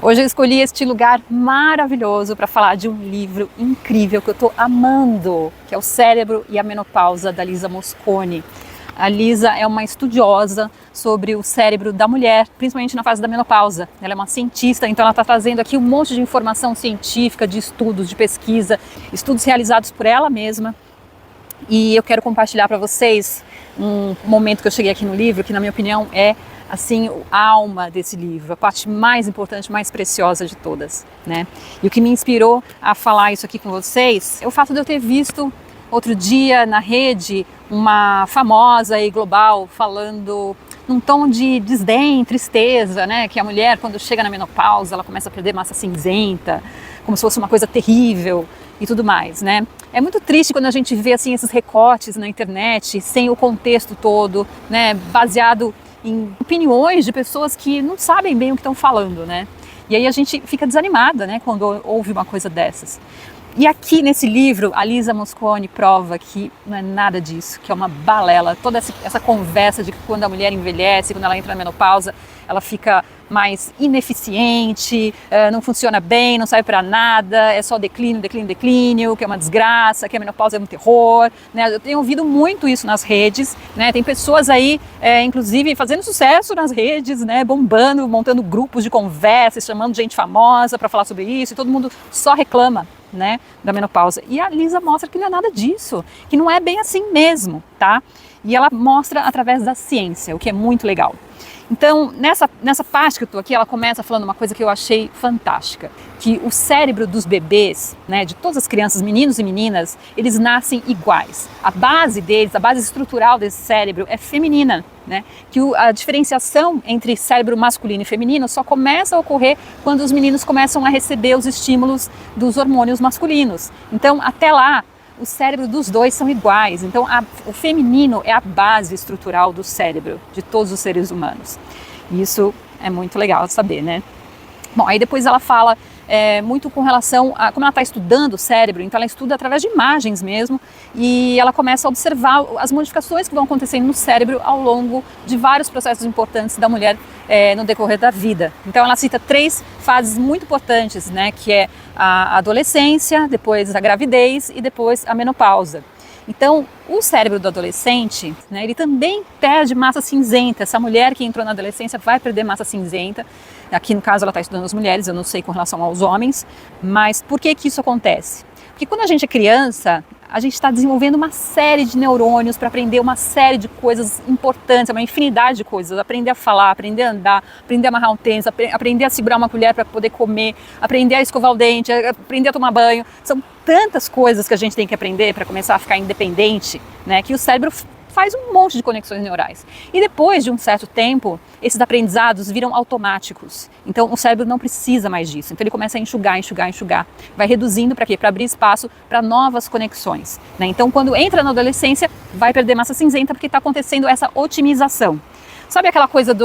Hoje eu escolhi este lugar maravilhoso para falar de um livro incrível que eu estou amando, que é O Cérebro e a Menopausa, da Lisa Mosconi. A Lisa é uma estudiosa sobre o cérebro da mulher, principalmente na fase da menopausa. Ela é uma cientista, então ela está trazendo aqui um monte de informação científica, de estudos, de pesquisa, estudos realizados por ela mesma. E eu quero compartilhar para vocês um momento que eu cheguei aqui no livro, que na minha opinião é assim, a alma desse livro, a parte mais importante, mais preciosa de todas, né? E o que me inspirou a falar isso aqui com vocês é o fato de eu ter visto outro dia na rede uma famosa e global falando num tom de desdém, tristeza, né? Que a mulher, quando chega na menopausa, ela começa a perder massa cinzenta, como se fosse uma coisa terrível e tudo mais, né? É muito triste quando a gente vê assim esses recortes na internet, sem o contexto todo, né? Baseado em opiniões de pessoas que não sabem bem o que estão falando, né? E aí a gente fica desanimada, né, quando ouve uma coisa dessas. E aqui nesse livro, a Lisa Mosconi prova que não é nada disso, que é uma balela. Toda essa conversa de que quando a mulher envelhece, quando ela entra na menopausa, ela fica mais ineficiente, não funciona bem, não serve para nada, é só declínio, que é uma desgraça, que a menopausa é um terror, né? Eu tenho ouvido muito isso nas redes, né? Tem pessoas aí, inclusive, fazendo sucesso nas redes, né? Bombando, montando grupos de conversa, chamando gente famosa para falar sobre isso, e todo mundo só reclama, né, da menopausa. E a Lisa mostra que não é nada disso, que não é bem assim mesmo, tá? E ela mostra através da ciência, o que é muito legal. Então, nessa parte que eu estou aqui, ela começa falando uma coisa que eu achei fantástica, que o cérebro dos bebês, né, de todas as crianças, meninos e meninas, eles nascem iguais. A base deles, a base estrutural desse cérebro é feminina, né? Que a diferenciação entre cérebro masculino e feminino só começa a ocorrer quando os meninos começam a receber os estímulos dos hormônios masculinos. Então, até lá, o cérebro dos dois são iguais, então o feminino é a base estrutural do cérebro de todos os seres humanos. E isso é muito legal de saber, né? Bom, aí depois ela fala muito com relação a como ela está estudando o cérebro, então ela estuda através de imagens mesmo, e ela começa a observar as modificações que vão acontecendo no cérebro ao longo de vários processos importantes da mulher no decorrer da vida. Então ela cita 3 fases muito importantes, né, que é a adolescência, depois a gravidez e depois a menopausa. Então, o cérebro do adolescente, né, ele também perde massa cinzenta. Essa mulher que entrou na adolescência vai perder massa cinzenta. Aqui, no caso, ela está estudando as mulheres, eu não sei com relação aos homens. Mas por que isso acontece? Porque quando a gente é criança, a gente está desenvolvendo uma série de neurônios para aprender uma série de coisas importantes, uma infinidade de coisas. Aprender a falar, aprender a andar, aprender a amarrar um tênis, aprender a segurar uma colher para poder comer, aprender a escovar o dente, aprender a tomar banho. São tantas coisas que a gente tem que aprender para começar a ficar independente, né, que o cérebro faz um monte de conexões neurais. E depois de um certo tempo, esses aprendizados viram automáticos. Então o cérebro não precisa mais disso. Então ele começa a enxugar. Vai reduzindo para quê? Para abrir espaço para novas conexões, né? Então quando entra na adolescência, vai perder massa cinzenta porque está acontecendo essa otimização. Sabe aquela coisa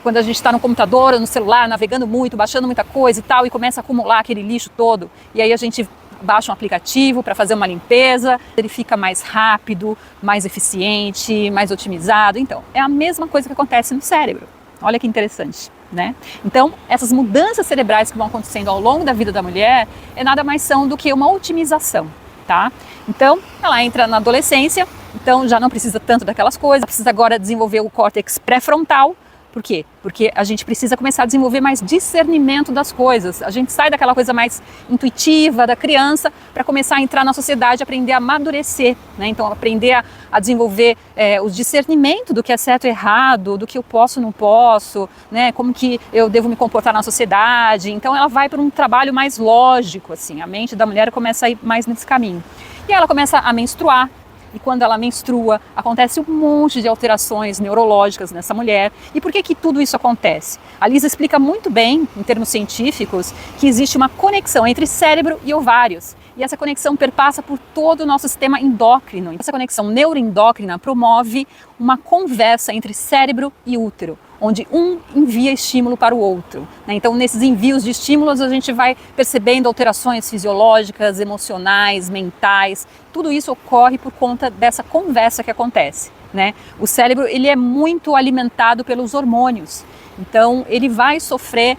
quando a gente está no computador ou no celular, navegando muito, baixando muita coisa e tal, e começa a acumular aquele lixo todo, e aí a gente baixa um aplicativo para fazer uma limpeza, ele fica mais rápido, mais eficiente, mais otimizado. Então, é a mesma coisa que acontece no cérebro. Olha que interessante, né? Então, essas mudanças cerebrais que vão acontecendo ao longo da vida da mulher nada mais são do que uma otimização, tá? Então, ela entra na adolescência, então já não precisa tanto daquelas coisas, precisa agora desenvolver o córtex pré-frontal. Por quê? Porque a gente precisa começar a desenvolver mais discernimento das coisas. A gente sai daquela coisa mais intuitiva da criança para começar a entrar na sociedade, aprender a amadurecer, né? Então aprender a desenvolver o discernimento do que é certo e errado, do que eu posso e não posso, né? Como que eu devo me comportar na sociedade. Então ela vai para um trabalho mais lógico, assim. A mente da mulher começa a ir mais nesse caminho. E ela começa a menstruar. E quando ela menstrua, acontece um monte de alterações neurológicas nessa mulher. E por que tudo isso acontece? A Lisa explica muito bem, em termos científicos, que existe uma conexão entre cérebro e ovários. E essa conexão perpassa por todo o nosso sistema endócrino. Essa conexão neuroendócrina promove uma conversa entre cérebro e útero, onde um envia estímulo para o outro, né? Então, nesses envios de estímulos, a gente vai percebendo alterações fisiológicas, emocionais, mentais. Tudo isso ocorre por conta dessa conversa que acontece, né? O cérebro ele é muito alimentado pelos hormônios. Então, ele vai sofrer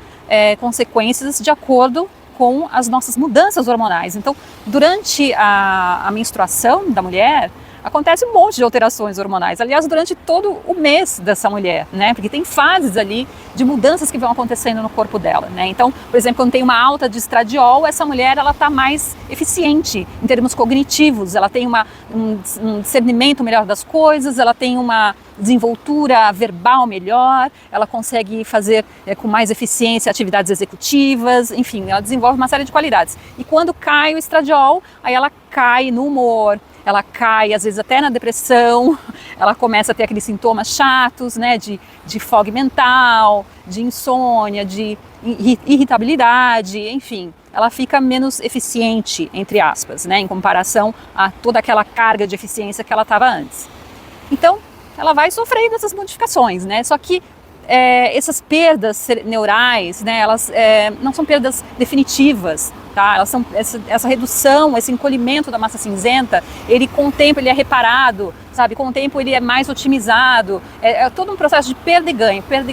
consequências de acordo com as nossas mudanças hormonais. Então, durante a menstruação da mulher, acontece um monte de alterações hormonais. Aliás, durante todo o mês dessa mulher, né? Porque tem fases ali de mudanças que vão acontecendo no corpo dela, né? Então, por exemplo, quando tem uma alta de estradiol, essa mulher ela está mais eficiente em termos cognitivos. Ela tem um discernimento melhor das coisas, ela tem uma desenvoltura verbal melhor, ela consegue fazer com mais eficiência atividades executivas, enfim, ela desenvolve uma série de qualidades. E quando cai o estradiol, aí ela cai no humor, ela cai às vezes até na depressão, ela começa a ter aqueles sintomas chatos, né, de fog mental, de insônia, de irritabilidade, enfim, ela fica menos eficiente, entre aspas, né, em comparação a toda aquela carga de eficiência que ela estava antes. Então, ela vai sofrendo essas modificações, né, só que essas perdas neurais, né, elas não são perdas definitivas, tá? Elas são essa redução, esse encolhimento da massa cinzenta, ele com o tempo ele é reparado, sabe? Com o tempo ele é mais otimizado, é todo um processo de perda e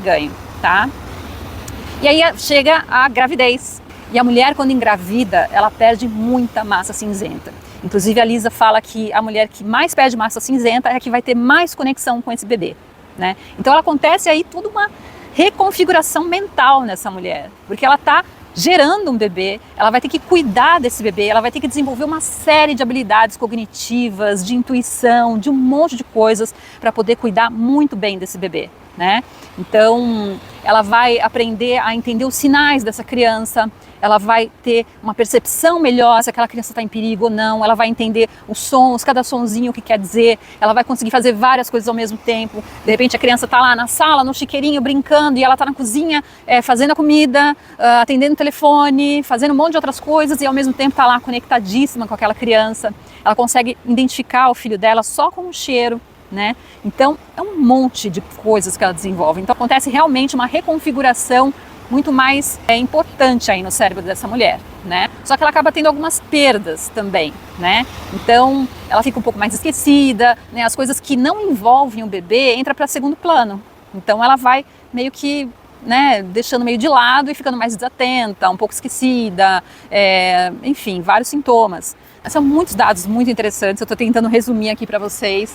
ganho, tá? E aí chega a gravidez, e a mulher quando engravida, ela perde muita massa cinzenta. Inclusive a Lisa fala que a mulher que mais perde massa cinzenta é a que vai ter mais conexão com esse bebê, né? Então ela acontece aí toda uma reconfiguração mental nessa mulher, porque ela está gerando um bebê, ela vai ter que cuidar desse bebê, ela vai ter que desenvolver uma série de habilidades cognitivas, de intuição, de um monte de coisas para poder cuidar muito bem desse bebê, né? Então ela vai aprender a entender os sinais dessa criança, ela vai ter uma percepção melhor se aquela criança está em perigo ou não, ela vai entender os sons, cada sonzinho o que quer dizer, ela vai conseguir fazer várias coisas ao mesmo tempo. De repente a criança está lá na sala, no chiqueirinho, brincando, e ela está na cozinha fazendo a comida, atendendo o telefone, fazendo um monte de outras coisas, e ao mesmo tempo está lá conectadíssima com aquela criança. Ela consegue identificar o filho dela só com o cheiro, né? Então é um monte de coisas que ela desenvolve. Então acontece realmente uma reconfiguração muito mais importante aí no cérebro dessa mulher, né? Só que ela acaba tendo algumas perdas também, né? Então ela fica um pouco mais esquecida, né? As coisas que não envolvem o bebê entram para segundo plano. Então ela vai meio que, né, deixando meio de lado e ficando mais desatenta, um pouco esquecida, enfim, vários sintomas. São muitos dados muito interessantes, eu estou tentando resumir aqui para vocês.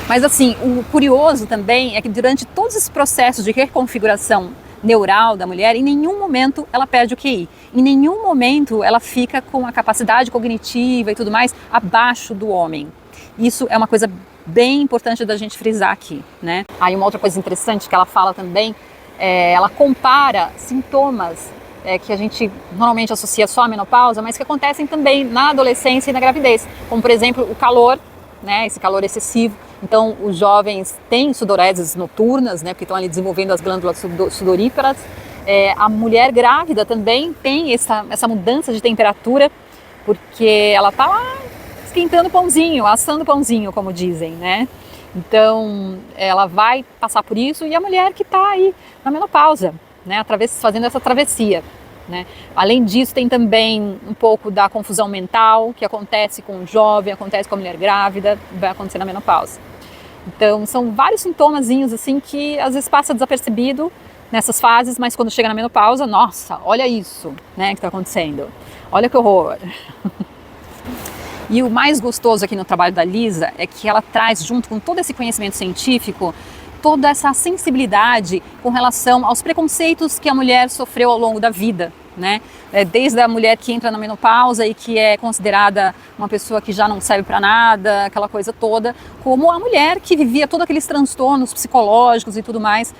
Mas assim, o curioso também é que durante todos esses processos de reconfiguração neural da mulher, em nenhum momento ela perde o QI. Em nenhum momento ela fica com a capacidade cognitiva e tudo mais abaixo do homem. Isso é uma coisa bem importante da gente frisar aqui, né? Aí uma outra coisa interessante que ela fala também, ela compara sintomas que a gente normalmente associa só à menopausa, mas que acontecem também na adolescência e na gravidez, como por exemplo o calor, né? Esse calor excessivo. Então, os jovens têm sudoreses noturnas, né, porque estão ali desenvolvendo as glândulas sudoríparas. A mulher grávida também tem essa mudança de temperatura, porque ela está lá esquentando pãozinho, assando pãozinho, como dizem, né? Então, ela vai passar por isso, e a mulher que está aí na menopausa, né, fazendo essa travessia, né? Além disso, tem também um pouco da confusão mental, que acontece com o jovem, acontece com a mulher grávida, vai acontecer na menopausa. Então, são vários sintomazinhos assim que às vezes passa desapercebido nessas fases, mas quando chega na menopausa, nossa, olha isso, né, que está acontecendo. Olha que horror. E o mais gostoso aqui no trabalho da Lisa é que ela traz, junto com todo esse conhecimento científico, toda essa sensibilidade com relação aos preconceitos que a mulher sofreu ao longo da vida, né? Desde a mulher que entra na menopausa e que é considerada uma pessoa que já não serve para nada, aquela coisa toda, como a mulher que vivia todos aqueles transtornos psicológicos e tudo mais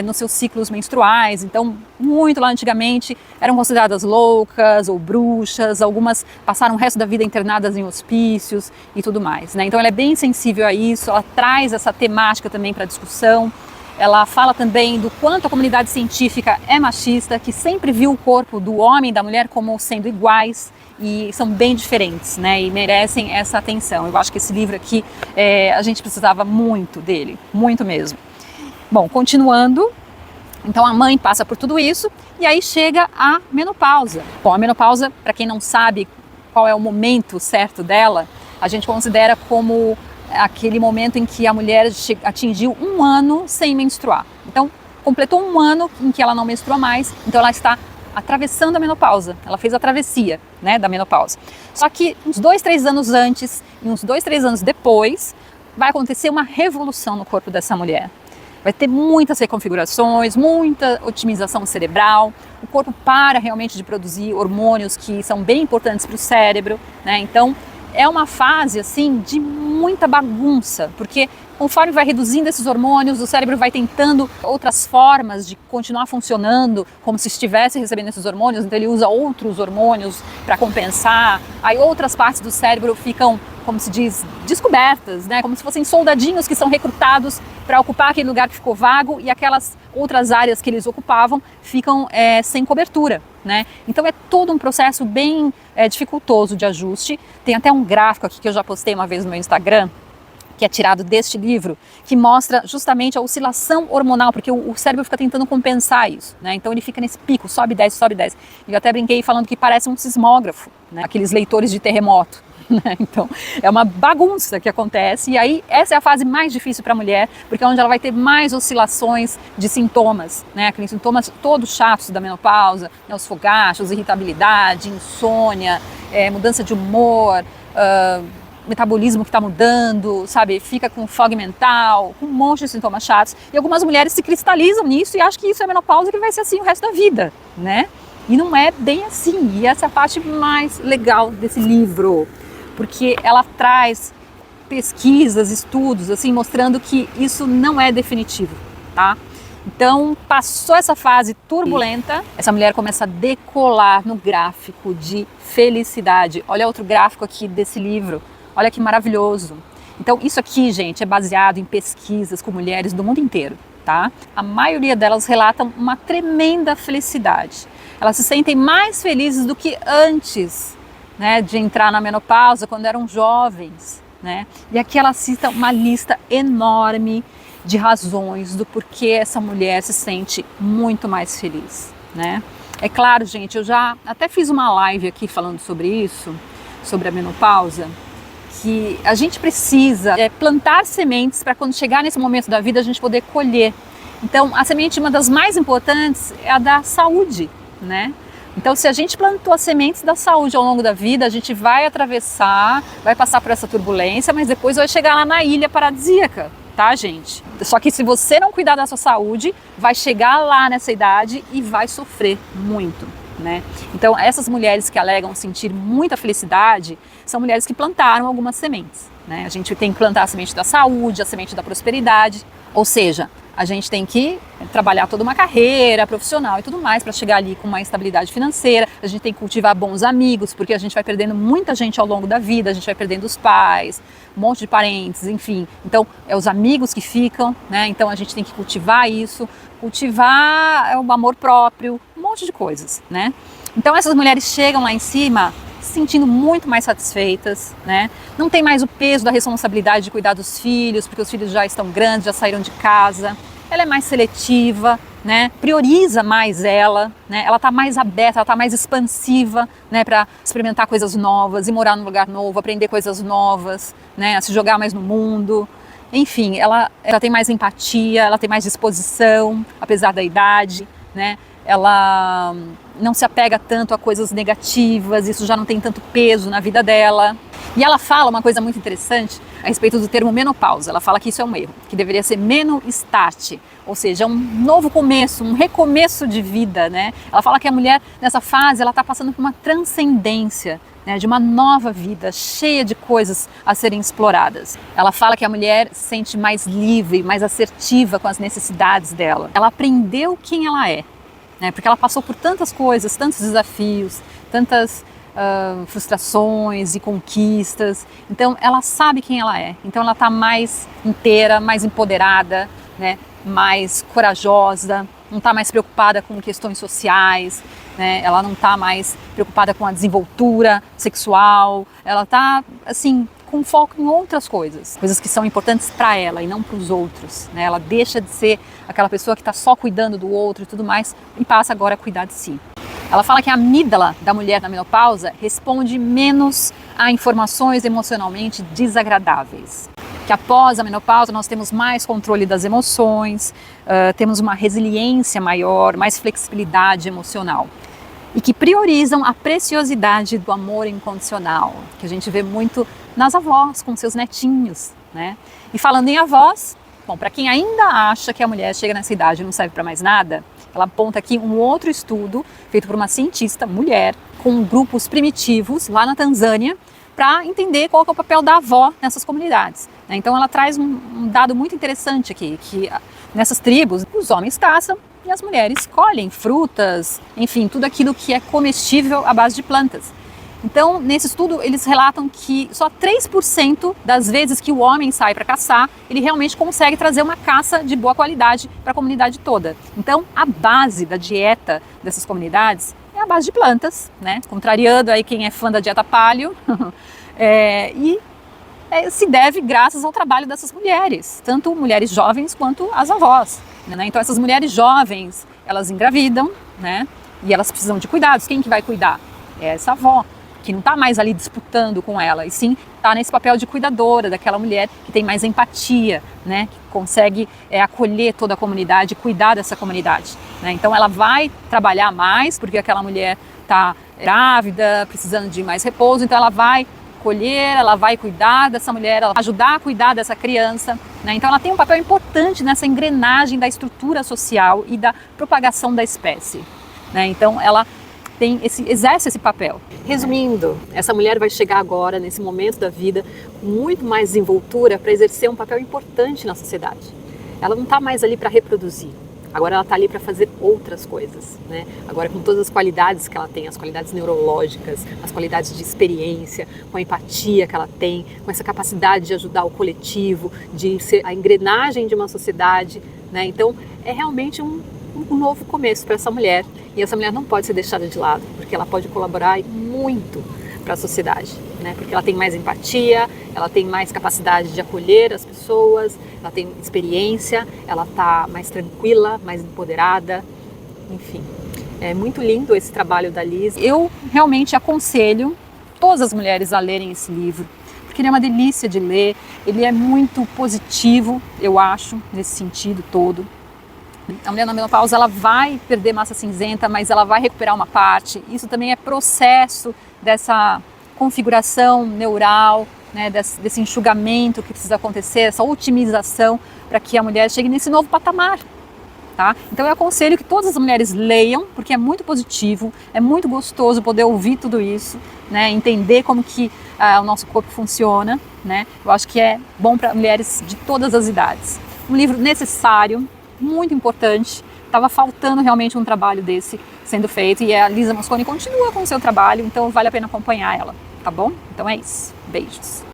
nos seus ciclos menstruais. Então, muito lá antigamente eram consideradas loucas ou bruxas, algumas passaram o resto da vida internadas em hospícios e tudo mais, né? Então ela é bem sensível a isso, ela traz essa temática também para a discussão. Ela fala também do quanto a comunidade científica é machista, que sempre viu o corpo do homem e da mulher como sendo iguais e são bem diferentes, né? E merecem essa atenção. Eu acho que esse livro aqui, a gente precisava muito dele, muito mesmo. Bom, continuando, então a mãe passa por tudo isso e aí chega a menopausa. Bom, a menopausa, para quem não sabe qual é o momento certo dela, a gente considera como aquele momento em que a mulher atingiu 1 ano sem menstruar. Então, completou 1 ano em que ela não menstrua mais, então ela está atravessando a menopausa. Ela fez a travessia, né, da menopausa. Só que uns 2, 3 anos antes e uns 2, 3 anos depois, vai acontecer uma revolução no corpo dessa mulher. Vai ter muitas reconfigurações, muita otimização cerebral, o corpo para realmente de produzir hormônios que são bem importantes para o cérebro, né? Então é uma fase assim de muita bagunça, porque conforme vai reduzindo esses hormônios, o cérebro vai tentando outras formas de continuar funcionando como se estivesse recebendo esses hormônios, então ele usa outros hormônios para compensar, aí outras partes do cérebro ficam, como se diz, descobertas, né? Como se fossem soldadinhos que são recrutados para ocupar aquele lugar que ficou vago e aquelas outras áreas que eles ocupavam ficam sem cobertura, né? Então é todo um processo bem dificultoso de ajuste. Tem até um gráfico aqui que eu já postei uma vez no meu Instagram, que é tirado deste livro, que mostra justamente a oscilação hormonal, porque o cérebro fica tentando compensar isso, né? Então ele fica nesse pico, sobe, desce, sobe, desce. Eu até brinquei falando que parece um sismógrafo, né? Aqueles leitores de terremoto. Então é uma bagunça que acontece, e aí essa é a fase mais difícil para a mulher, porque é onde ela vai ter mais oscilações de sintomas, né? Aqueles sintomas todos chatos da menopausa, né? Os fogachos, irritabilidade, insônia, mudança de humor, metabolismo que está mudando, sabe? Fica com fog mental, com um monte de sintomas chatos, e algumas mulheres se cristalizam nisso e acham que isso é menopausa, que vai ser assim o resto da vida, né? E não é bem assim, e essa é a parte mais legal desse livro, porque ela traz pesquisas, estudos, assim, mostrando que isso não é definitivo, tá? Então, passou essa fase turbulenta, essa mulher começa a decolar no gráfico de felicidade. Olha outro gráfico aqui desse livro, olha que maravilhoso. Então, isso aqui, gente, é baseado em pesquisas com mulheres do mundo inteiro, tá? A maioria delas relatam uma tremenda felicidade. Elas se sentem mais felizes do que antes, né, de entrar na menopausa, quando eram jovens, né? E aqui ela cita uma lista enorme de razões do porquê essa mulher se sente muito mais feliz, né? É claro, gente, eu já até fiz uma live aqui falando sobre isso, sobre a menopausa, que a gente precisa plantar sementes para quando chegar nesse momento da vida a gente poder colher. Então, a semente, uma das mais importantes, é a da saúde, né? Então, se a gente plantou as sementes da saúde ao longo da vida, a gente vai atravessar, vai passar por essa turbulência, mas depois vai chegar lá na ilha paradisíaca, tá, gente? Só que se você não cuidar da sua saúde, vai chegar lá nessa idade e vai sofrer muito, né? Então, essas mulheres que alegam sentir muita felicidade são mulheres que plantaram algumas sementes, né? A gente tem que plantar a semente da saúde, a semente da prosperidade, ou seja, a gente tem que trabalhar toda uma carreira profissional e tudo mais para chegar ali com uma estabilidade financeira. A gente tem que cultivar bons amigos, porque a gente vai perdendo muita gente ao longo da vida, a gente vai perdendo os pais, um monte de parentes, enfim. Então, é os amigos que ficam, né? Então, a gente tem que cultivar isso, cultivar o amor próprio, um monte de coisas, né? Então, essas mulheres chegam lá em cima se sentindo muito mais satisfeitas, né? Não tem mais o peso da responsabilidade de cuidar dos filhos, porque os filhos já estão grandes, já saíram de casa. Ela é mais seletiva, né? Prioriza mais ela, né? Ela está mais aberta, ela está mais expansiva, né? Para experimentar coisas novas, ir morar num lugar novo, aprender coisas novas, né? A se jogar mais no mundo. Enfim, ela tem mais empatia, ela tem mais disposição, apesar da idade, né? Ela não se apega tanto a coisas negativas, isso já não tem tanto peso na vida dela. E ela fala uma coisa muito interessante a respeito do termo menopausa. Ela fala que isso é um erro, que deveria ser menostart, ou seja, um novo começo, um recomeço de vida, né? Ela fala que a mulher nessa fase ela está passando por uma transcendência, né, de uma nova vida cheia de coisas a serem exploradas. Ela fala que a mulher se sente mais livre, mais assertiva com as necessidades dela. Ela aprendeu quem ela é, né, porque ela passou por tantas coisas, tantos desafios, tantas frustrações e conquistas. Então ela sabe quem ela é. Então ela está mais inteira, mais empoderada, né, mais corajosa, não está mais preocupada com questões sociais, né? Ela não está mais preocupada com a desenvoltura sexual, ela está assim com foco em outras coisas que são importantes para ela e não para os outros, né? Ela deixa de ser aquela pessoa que está só cuidando do outro e tudo mais e passa agora a cuidar de si. Ela fala que a amígdala da mulher na menopausa responde menos a informações emocionalmente desagradáveis. Que após a menopausa nós temos mais controle das emoções, temos uma resiliência maior, mais flexibilidade emocional. e que priorizam a preciosidade do amor incondicional, que a gente vê muito nas avós com seus netinhos, né? E falando em avós, bom, para quem ainda acha que a mulher chega nessa idade e não serve para mais nada, ela aponta aqui um outro estudo feito por uma cientista mulher com grupos primitivos lá na Tanzânia para entender qual que é o papel da avó nessas comunidades. Então ela traz um dado muito interessante aqui, que nessas tribos os homens caçam e as mulheres colhem frutas, enfim, tudo aquilo que é comestível à base de plantas. Então, nesse estudo, eles relatam que só 3% das vezes que o homem sai para caçar, ele realmente consegue trazer uma caça de boa qualidade para a comunidade toda. Então, a base da dieta dessas comunidades é a base de plantas, né? Contrariando aí quem é fã da dieta paleo, se deve graças ao trabalho dessas mulheres, tanto mulheres jovens quanto as avós, né? Então, essas mulheres jovens, elas engravidam, né? E elas precisam de cuidados. Quem que vai cuidar? É essa avó, que não está mais ali disputando com ela, e sim está nesse papel de cuidadora daquela mulher que tem mais empatia, né, que consegue acolher toda a comunidade, cuidar dessa comunidade, né? Então ela vai trabalhar mais porque aquela mulher está grávida, precisando de mais repouso, então ela vai colher, ela vai cuidar dessa mulher, ela vai ajudar a cuidar dessa criança, né? Então ela tem um papel importante nessa engrenagem da estrutura social e da propagação da espécie, né? Então ela exerce esse papel. Resumindo, essa mulher vai chegar agora, nesse momento da vida, com muito mais desenvoltura para exercer um papel importante na sociedade. Ela não está mais ali para reproduzir, agora ela está ali para fazer outras coisas, né? Agora com todas as qualidades que ela tem, as qualidades neurológicas, as qualidades de experiência, com a empatia que ela tem, com essa capacidade de ajudar o coletivo, de ser a engrenagem de uma sociedade, né? Então é realmente um novo começo para essa mulher, e essa mulher não pode ser deixada de lado, porque ela pode colaborar muito para a sociedade, né? Porque ela tem mais empatia, ela tem mais capacidade de acolher as pessoas, ela tem experiência, ela está mais tranquila, mais empoderada, enfim. É muito lindo esse trabalho da Liz. Eu realmente aconselho todas as mulheres a lerem esse livro, porque ele é uma delícia de ler, ele é muito positivo, eu acho, nesse sentido todo. A mulher na menopausa, ela vai perder massa cinzenta, mas ela vai recuperar uma parte. Isso também é processo dessa configuração neural, né, desse enxugamento que precisa acontecer, essa otimização para que a mulher chegue nesse novo patamar. Tá? Então eu aconselho que todas as mulheres leiam, porque é muito positivo, é muito gostoso poder ouvir tudo isso, né, entender como que o nosso corpo funciona, né? Eu acho que é bom para mulheres de todas as idades. Um livro necessário, muito importante, estava faltando realmente um trabalho desse sendo feito, e a Lisa Mosconi continua com o seu trabalho, então vale a pena acompanhar ela, tá bom? Então é isso, beijos!